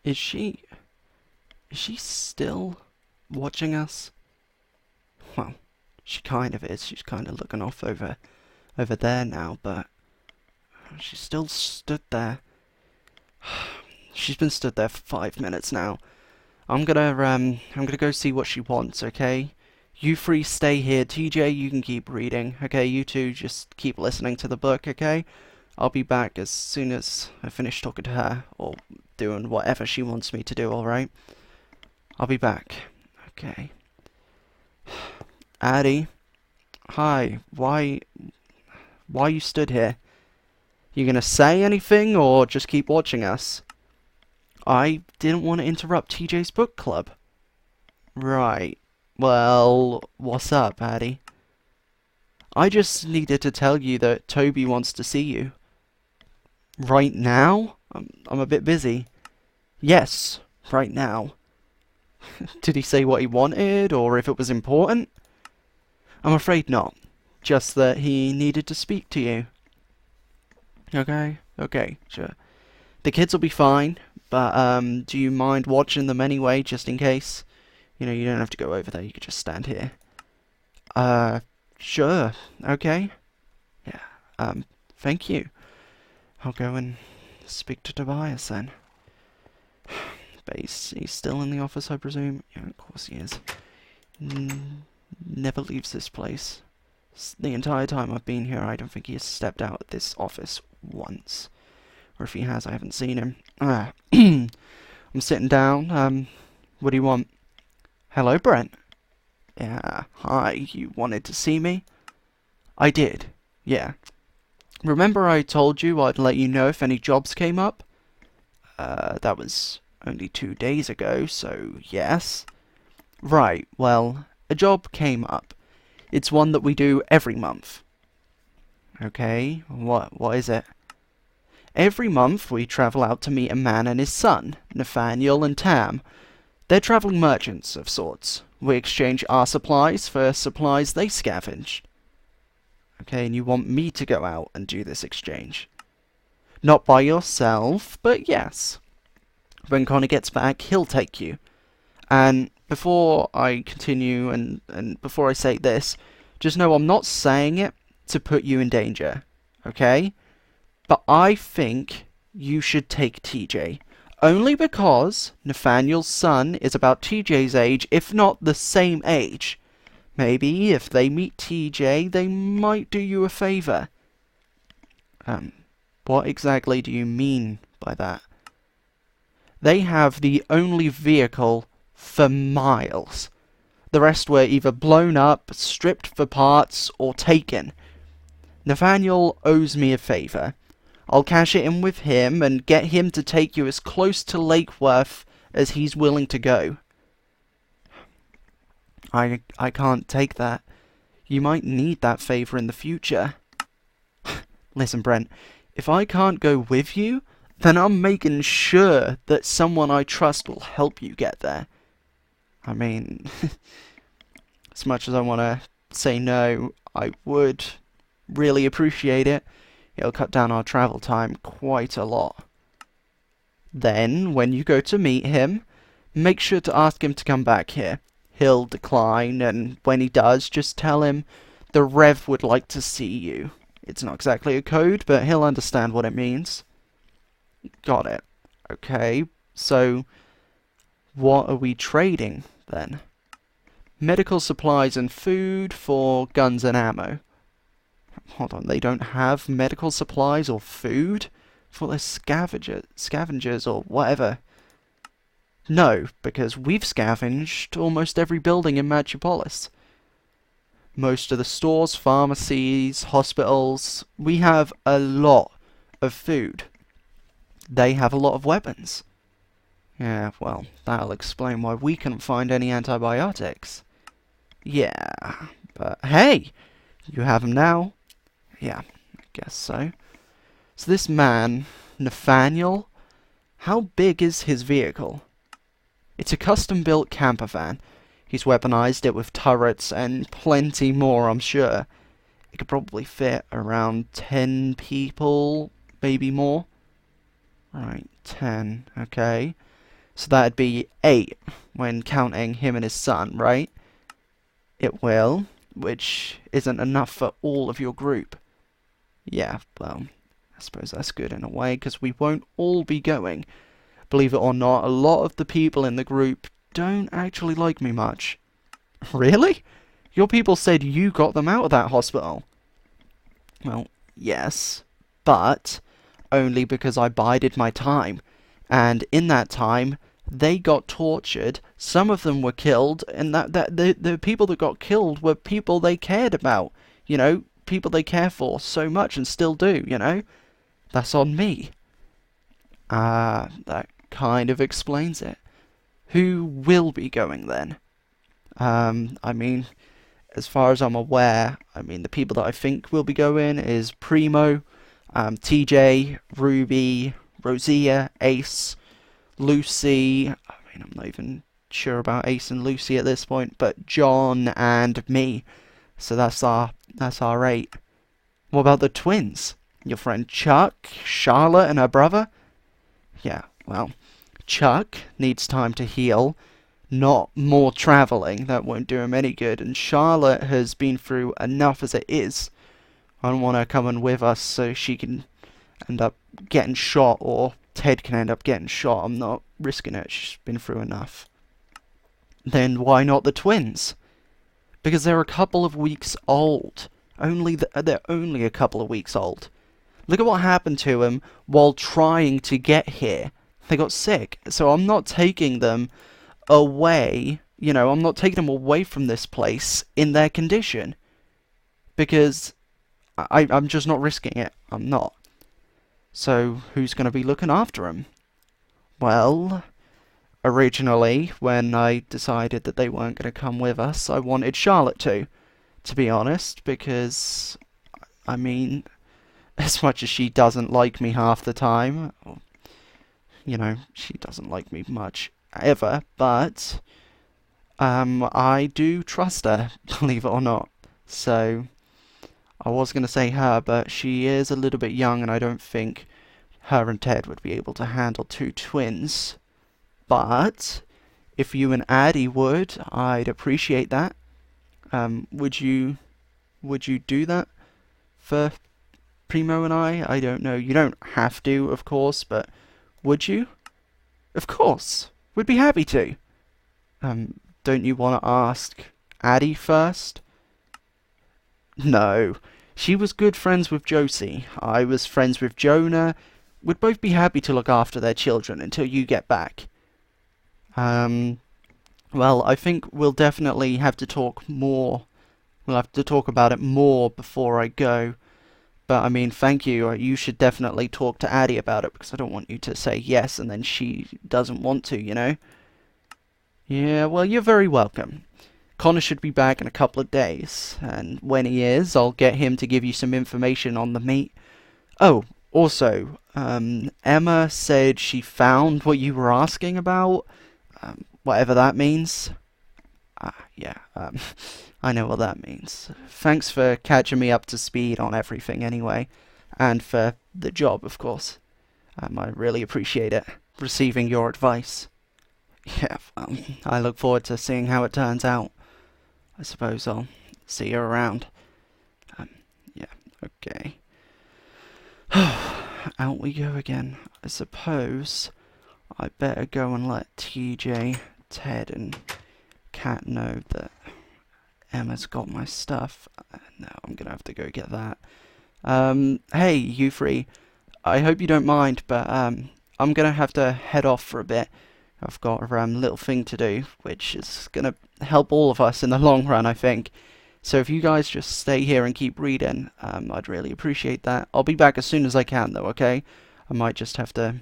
Is she... Is she still watching us? Well, she kind of is. She's kind of looking off over there now, but she's still stood there. She's been stood there for 5 minutes now. I'm gonna go see what she wants, okay? You three stay here. TJ, you can keep reading, okay? You two just keep listening to the book, okay? I'll be back as soon as I finish talking to her, or doing whatever she wants me to do, alright? I'll be back. Okay. Addie. Hi. Why you stood here? You gonna say anything, or just keep watching us? I didn't want to interrupt TJ's book club. Right. Well, what's up, Addie? I just needed to tell you that Toby wants to see you. Right now? I'm a bit busy. Yes, right now. Did he say what he wanted, or if it was important? I'm afraid not. Just that he needed to speak to you. Okay, sure. The kids will be fine, but do you mind watching them anyway, just in case? You know, you don't have to go over there, you could just stand here. Sure, okay. Yeah, thank you. I'll go and speak to Tobias then. But he's still in the office, I presume? Yeah, of course he is. Never leaves this place. The entire time I've been here, I don't think he has stepped out of this office once. Or if he has, I haven't seen him. I'm sitting down. What do you want? Hello, Brent. Yeah, hi. You wanted to see me? I did. Yeah. Remember I told you I'd let you know if any jobs came up? That was only 2 days ago, so yes. Right, well, a job came up. It's one that we do every month. Okay, what is it? Every month we travel out to meet a man and his son, Nathaniel and Tam. They're travelling merchants of sorts. We exchange our supplies for supplies they scavenged. Okay, and you want me to go out and do this exchange? Not by yourself, but yes. When Connor gets back, he'll take you. And before I continue and before I say this, just know I'm not saying it to put you in danger, okay? But I think you should take TJ. Only because Nathaniel's son is about TJ's age, if not the same age. Maybe if they meet TJ, they might do you a favour. What exactly do you mean by that? They have the only vehicle for miles. The rest were either blown up, stripped for parts, or taken. Nathaniel owes me a favour. I'll cash it in with him and get him to take you as close to Lake Worth as he's willing to go. I can't take that. You might need that favour in the future. Listen, Brent, if I can't go with you, then I'm making sure that someone I trust will help you get there. I mean, as much as I want to say no, I would really appreciate it. It'll cut down our travel time quite a lot. Then, when you go to meet him, make sure to ask him to come back here. He'll decline, and when he does, just tell him the Rev would like to see you. It's not exactly a code, but he'll understand what it means. Got it. Okay, so what are we trading, then? Medical supplies and food for guns and ammo. Hold on, they don't have medical supplies or food for their scavengers or whatever. No, because we've scavenged almost every building in Mattupolis. Most of the stores, pharmacies, hospitals, we have a lot of food. They have a lot of weapons. Yeah, well, that'll explain why we couldn't find any antibiotics. Yeah, but hey, you have them now. Yeah, I guess so. So this man, Nathaniel, how big is his vehicle? It's a custom-built camper van. He's weaponized it with turrets and plenty more, I'm sure. It could probably fit around 10 people, maybe more. Right, 10, okay. So that'd be 8 when counting him and his son, right? It will, which isn't enough for all of your group. Yeah, well, I suppose that's good in a way, because we won't all be going. Believe it or not, a lot of the people in the group don't actually like me much. Really? Your people said you got them out of that hospital. Well, yes, but only because I bided my time. And in that time, they got tortured, some of them were killed, and the people that got killed were people they cared about. You know, people they care for so much and still do, you know? That's on me. That kind of explains it. Who will be going then? I mean, as far as I'm aware, the people that I think will be going is Primo, TJ, Ruby, Rosia, Ace, Lucy. I'm not even sure about Ace and Lucy at this point, but John and me. So that's our 8. What about the twins? Your friend Chuck, Charlotte, and her brother? Yeah, well, Chuck needs time to heal, not more travelling. That won't do him any good. And Charlotte has been through enough as it is. I don't want her coming with us so she can end up getting shot, or Ted can end up getting shot. I'm not risking it. She's been through enough. Then why not the twins? Because they're a couple of weeks old. They're only a couple of weeks old. Look at what happened to them while trying to get here. They got sick. So I'm not taking them away. You know, I'm not taking them away from this place in their condition. Because I'm just not risking it. I'm not. So who's going to be looking after them? Well, originally, when I decided that they weren't going to come with us, I wanted Charlotte to be honest, because, as much as she doesn't like me half the time, you know, she doesn't like me much ever, but I do trust her, believe it or not. So I was going to say her, but she is a little bit young, and I don't think her and Ted would be able to handle 2 twins. But if you and Addie would, I'd appreciate that. Would you do that for Primo and I? I don't know. You don't have to, of course, but would you? Of course. We'd be happy to. Don't you want to ask Addie first? No. She was good friends with Josie. I was friends with Jonah. We'd both be happy to look after their children until you get back. Well, I think we'll definitely have to talk more. We'll have to talk about it more before I go. But, thank you. You should definitely talk to Addie about it, because I don't want you to say yes and then she doesn't want to, you know? Yeah, well, you're very welcome. Connor should be back in a couple of days, and when he is, I'll get him to give you some information on the meat. Oh, also, Emma said she found what you were asking about. Whatever that means. Yeah, I know what that means. Thanks for catching me up to speed on everything anyway. And for the job, of course. I really appreciate it, receiving your advice. Yeah, I look forward to seeing how it turns out. I suppose I'll see you around. Yeah, okay. Out we go again. I suppose I better go and let TJ, Ted, and Kat know that Emma's got my stuff. No, I'm gonna have to go get that. Hey, you three. I hope you don't mind, but I'm gonna have to head off for a bit. I've got a little thing to do, which is gonna help all of us in the long run, I think. So if you guys just stay here and keep reading, I'd really appreciate that. I'll be back as soon as I can, though, okay? I might just have to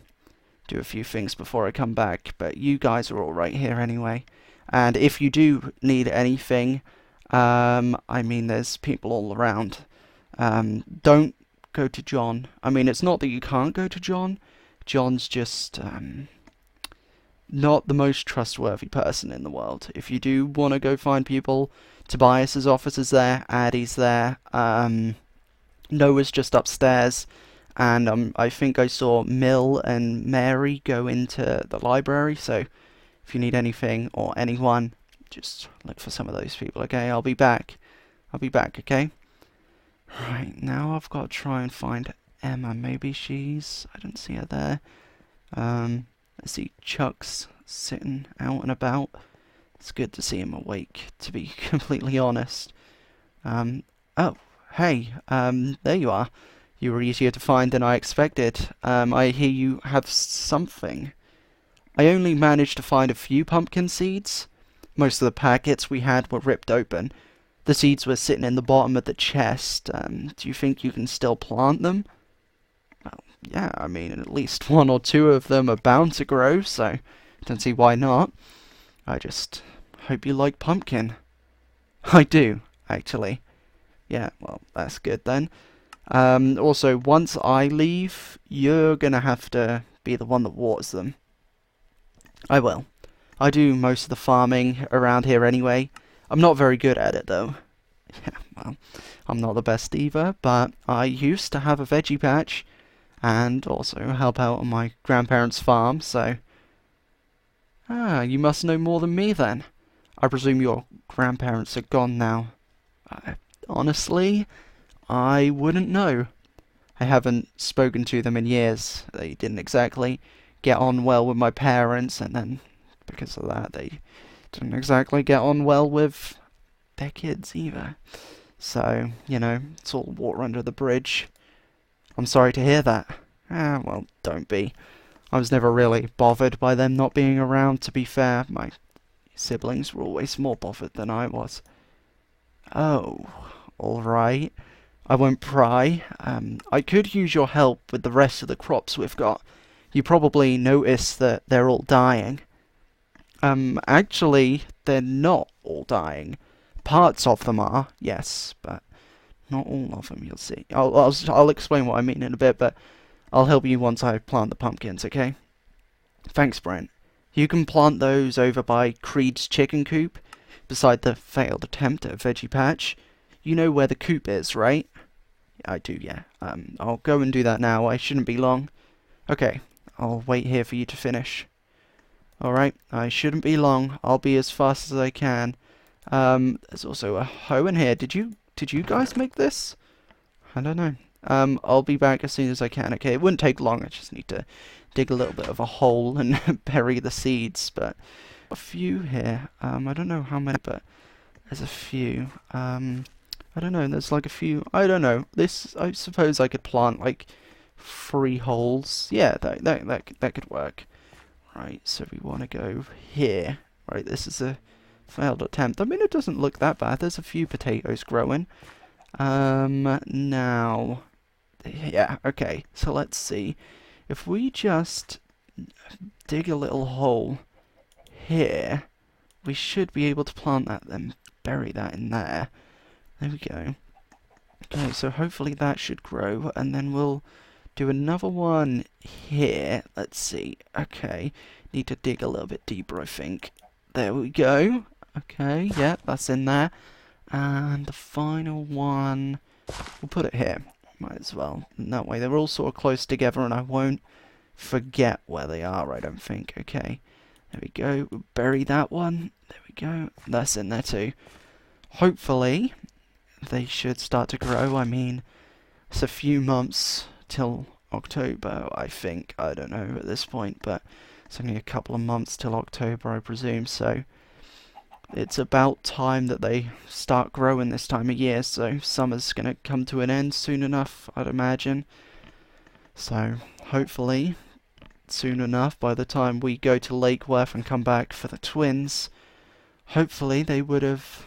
do a few things before I come back, but you guys are all right here anyway. And if you do need anything, there's people all around. Don't go to John. It's not that you can't go to John. John's just not the most trustworthy person in the world. If you do want to go find people, Tobias's office is there, Addie's there, Noah's just upstairs, and I think I saw Mill and Mary go into the library, so if you need anything or anyone, just look for some of those people, okay? I'll be back. I'll be back, okay? Right, now I've got to try and find Emma. Maybe I don't see her there. Let's see, Chuck's sitting out and about. It's good to see him awake, to be completely honest. Oh, hey, there you are. You were easier to find than I expected. I hear you have something. I only managed to find a few pumpkin seeds. Most of the packets we had were ripped open. The seeds were sitting in the bottom of the chest. Do you think you can still plant them? Well, yeah, I mean, at least one or two of them are bound to grow, so I don't see why not. I just hope you like pumpkin. I do, actually. Yeah, well, that's good then. Also, once I leave, you're gonna have to be the one that waters them. I will. I do most of the farming around here anyway. I'm not very good at it, though. Yeah, well, I'm not the best either, but I used to have a veggie patch, and also help out on my grandparents' farm, so... Ah, you must know more than me, then. I presume your grandparents are gone now. Honestly, I wouldn't know. I haven't spoken to them in years. They didn't exactly get on well with my parents, and then because of that, they didn't exactly get on well with their kids either. So, you know, it's all water under the bridge. I'm sorry to hear that. Ah, well, don't be. I was never really bothered by them not being around, to be fair. My siblings were always more bothered than I was. Oh, alright. I won't pry. I could use your help with the rest of the crops we've got. You probably noticed that they're all dying. Actually, they're not all dying. Parts of them are, yes, but not all of them, you'll see. I'll explain what I mean in a bit, but I'll help you once I plant the pumpkins, okay? Thanks, Brent. You can plant those over by Creed's chicken coop, beside the failed attempt at a veggie patch. You know where the coop is, right? Yeah, I do, yeah. I'll go and do that now. I shouldn't be long. Okay, I'll wait here for you to finish. Alright, I shouldn't be long. I'll be as fast as I can. There's also a hoe in here. Did you guys make this? I don't know. I'll be back as soon as I can, okay? It wouldn't take long. I just need to dig a little bit of a hole and bury the seeds, but a few here. I don't know how many, but there's a few. I don't know, there's like a few, I don't know. This, I suppose I could plant like 3 holes. Yeah, that could work. Right, so we want to go here. Right, this is a failed attempt. I mean, it doesn't look that bad. There's a few potatoes growing. Now, yeah, okay. So let's see. If we just dig a little hole here, we should be able to plant that, then bury that in there. There we go. Okay, so hopefully that should grow, and then we'll do another one here. Let's see. Okay, need to dig a little bit deeper, I think. There we go. Okay, yeah, that's in there. And the final one, we'll put it here. Might as well. And that way they're all sort of close together, and I won't forget where they are, I don't think. Okay, there we go. We'll bury that one. There we go. That's in there too. Hopefully they should start to grow. I mean, it's a few months till October, I think. I don't know at this point, but it's only a couple of months till October, I presume, so it's about time that they start growing this time of year, so summer's gonna come to an end soon enough, I'd imagine. So, hopefully, soon enough, by the time we go to Lake Worth and come back for the twins, hopefully they would have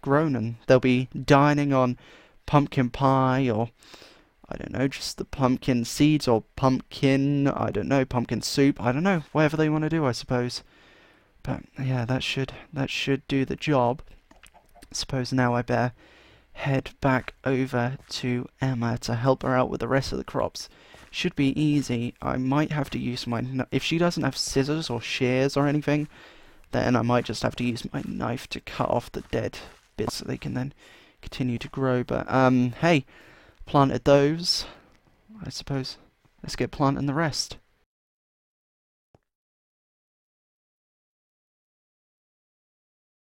grown and they'll be dining on pumpkin pie, or I don't know, just the pumpkin seeds, or pumpkin, I don't know, pumpkin soup, I don't know, whatever they want to do, I suppose. But yeah, that should do the job. I suppose now I better head back over to Emma to help her out with the rest of the crops. Should be easy. I might have to use my if she doesn't have scissors or shears or anything, then I might just have to use my knife to cut off the dead bits so they can then continue to grow. But hey, planted those. I suppose let's get planting the rest.